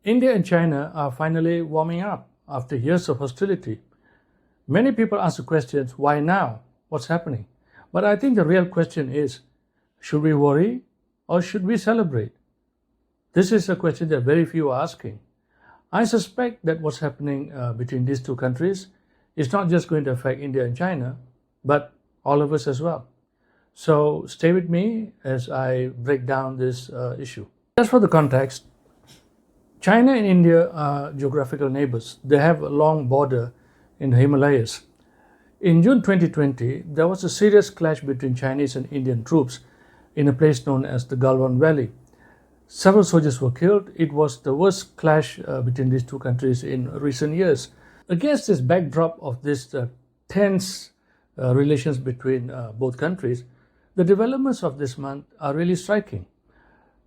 India and China are finally warming up after years of hostility. Many people ask the questions, why now? What's happening? But I think the real question is, should we worry or should we celebrate? This is a question that very few are asking. I suspect that what's happening between these two countries is not just going to affect India and China, but all of us as well. So stay with me as I break down this issue. Just for the context, China and India are geographical neighbors. They have a long border in the Himalayas. In June 2020, there was a serious clash between Chinese and Indian troops in a place known as the Galwan Valley. Several soldiers were killed. It was the worst clash between these two countries in recent years. Against this backdrop of this tense relations between both countries, the developments of this month are really striking.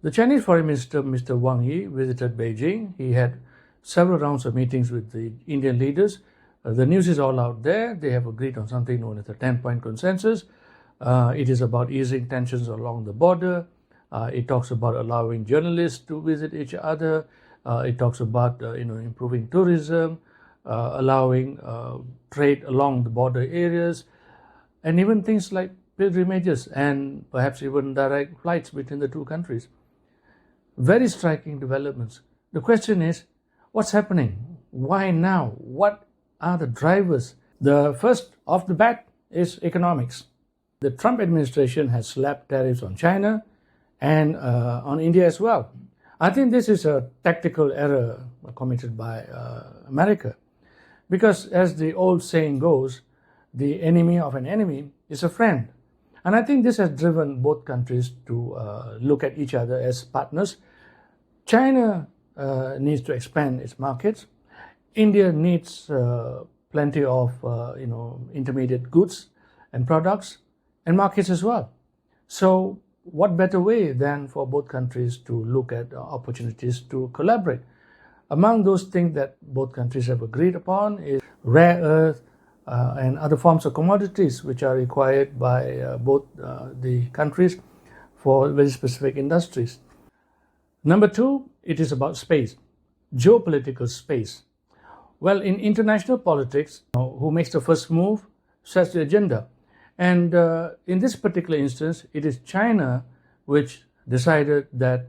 The Chinese Foreign Minister, Mr. Wang Yi, visited Beijing. He had several rounds of meetings with the Indian leaders. The news is all out there. They have agreed on something known as the 10-point consensus. It is about easing tensions along the border. It talks about allowing journalists to visit each other. It talks about improving tourism, allowing trade along the border areas, and even things like pilgrimages and perhaps even direct flights between the two countries. Very striking developments. The question is, what's happening? Why now? What are the drivers? The first off the bat is economics. The Trump administration has slapped tariffs on China and on India as well. I think this is a tactical error committed by America, because as the old saying goes, the enemy of an enemy is a friend. And I think this has driven both countries to look at each other as partners. China needs to expand its markets. India needs plenty of intermediate goods and products and markets as well. So what better way than for both countries to look at opportunities to collaborate? Among those things that both countries have agreed upon is rare earth and other forms of commodities which are required by both the countries for very specific industries. Number two, it is about space, geopolitical space. Well, in international politics, who makes the first move sets the agenda. And in this particular instance, it is China which decided that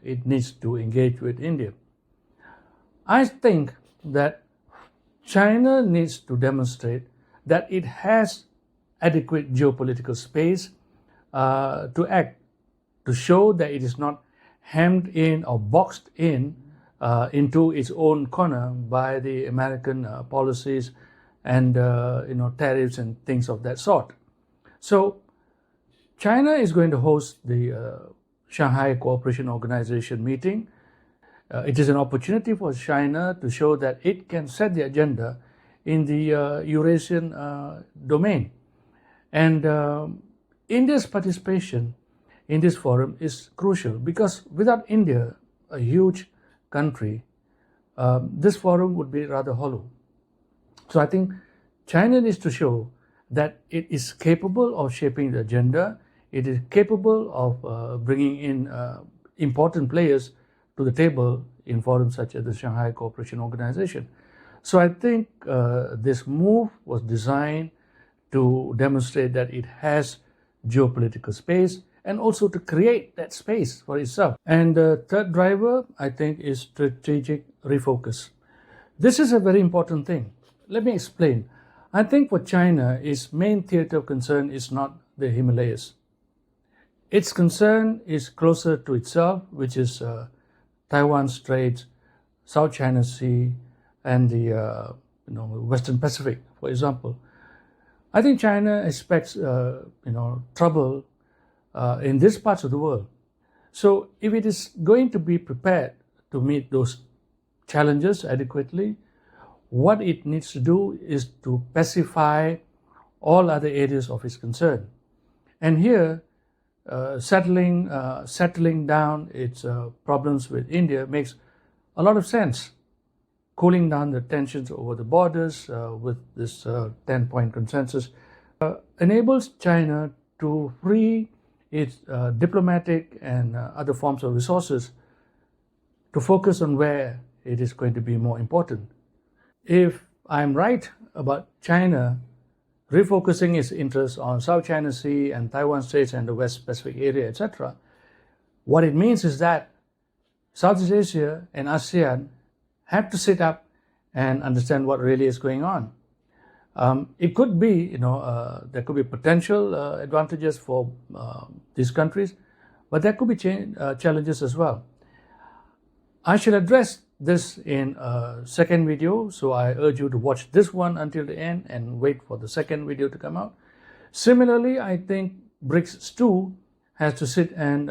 it needs to engage with India. I think that China needs to demonstrate that it has adequate geopolitical space to act, to show that it is not hemmed in or boxed in into its own corner by the American policies and tariffs and things of that sort. So China is going to host the Shanghai Cooperation Organization meeting. It is an opportunity for China to show that it can set the agenda in the Eurasian domain. And India's participation in this forum is crucial, because without India, a huge country, this forum would be rather hollow. So I think China needs to show that it is capable of shaping the agenda. It is capable of bringing in important players to the table in forums such as the Shanghai Cooperation Organization. So I think this move was designed to demonstrate that it has geopolitical space and also to create that space for itself. And the third driver, I think, is strategic refocus. This is a very important thing. Let me explain. I think for China, its main theater of concern is not the Himalayas. Its concern is closer to itself, which is Taiwan Straits, South China Sea, and the Western Pacific, for example. I think China expects trouble in these parts of the world. So if it is going to be prepared to meet those challenges adequately, what it needs to do is to pacify all other areas of its concern. And here, settling down its problems with India makes a lot of sense. Cooling down the tensions over the borders with this 10-point consensus enables China to free its diplomatic and other forms of resources to focus on where it is going to be more important. If I'm right about China refocusing its interests on South China Sea and Taiwan Straits and the West Pacific area, etc., what it means is that Southeast Asia and ASEAN have to sit up and understand what really is going on. It could be, there could be potential advantages for these countries, but there could be challenges as well. I shall address this in a second video, so I urge you to watch this one until the end and wait for the second video to come out. Similarly, I think BRICS too has to sit and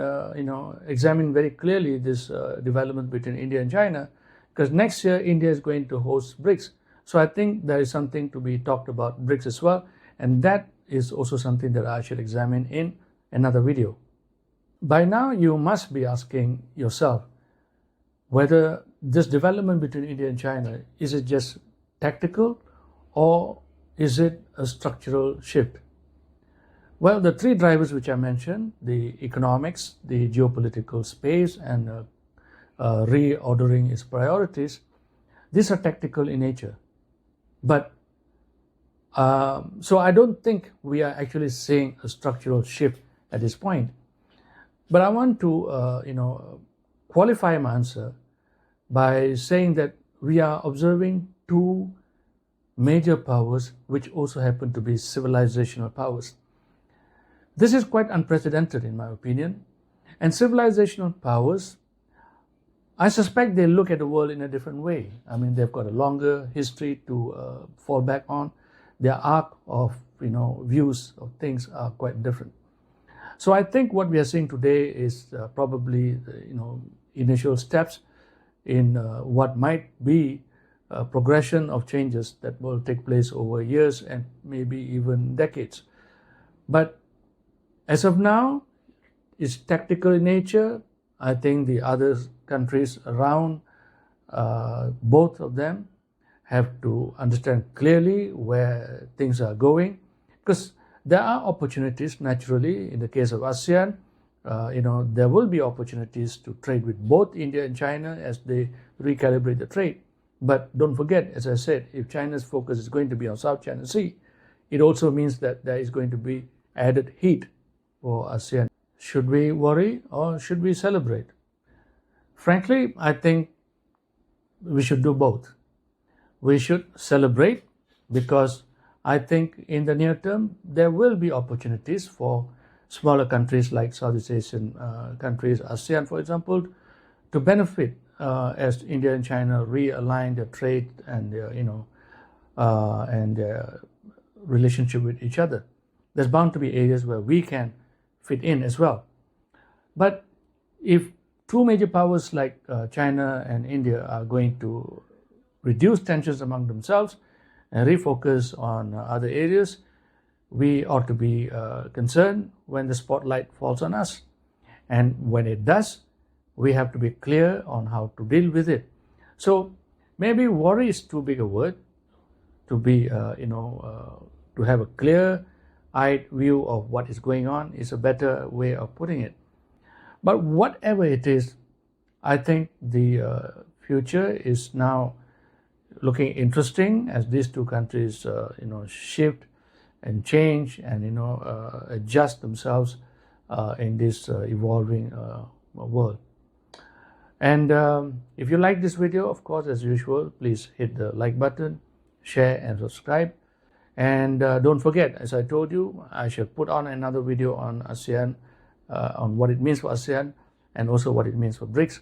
examine very clearly this development between India and China, because next year India is going to host BRICS. So I think there is something to be talked about BRICS as well, and that is also something that I shall examine in another video. By now you must be asking yourself whether this development between India and China, is it just tactical or is it a structural shift? Well, the three drivers which I mentioned, the economics, the geopolitical space, and reordering its priorities, these are tactical in nature. But so I don't think we are actually seeing a structural shift at this point. But I want to qualify my answer by saying that we are observing two major powers which also happen to be civilizational powers. This is quite unprecedented in my opinion, and civilizational powers, I suspect they look at the world in a different way. I mean, they've got a longer history to fall back on. Their arc of views of things are quite different. So I think what we are seeing today is probably initial steps in what might be a progression of changes that will take place over years and maybe even decades. But as of now, it's tactical in nature. I think the other countries around both of them have to understand clearly where things are going, because there are opportunities naturally. In the case of ASEAN, there will be opportunities to trade with both India and China as they recalibrate the trade. But don't forget, as I said, if China's focus is going to be on South China Sea, it also means that there is going to be added heat for ASEAN. Should we worry or should we celebrate? Frankly, I think we should do both. We should celebrate because I think in the near term there will be opportunities for smaller countries like Southeast Asian countries, ASEAN for example, to benefit as India and China realign their trade and their, and their relationship with each other. There's bound to be areas where we can fit in as well. But if two major powers like China and India are going to reduce tensions among themselves and refocus on other areas, we ought to be concerned when the spotlight falls on us. And when it does, we have to be clear on how to deal with it. So maybe worry is too big a word. To be, to have a clear-eyed view of what is going on is a better way of putting it. But whatever it is, I think the future is now looking interesting as these two countries, shift and change and adjust themselves in this evolving world. And if you like this video, of course, as usual, please hit the like button, share and subscribe. And don't forget, as I told you, I shall put on another video on ASEAN, on what it means for ASEAN and also what it means for BRICS.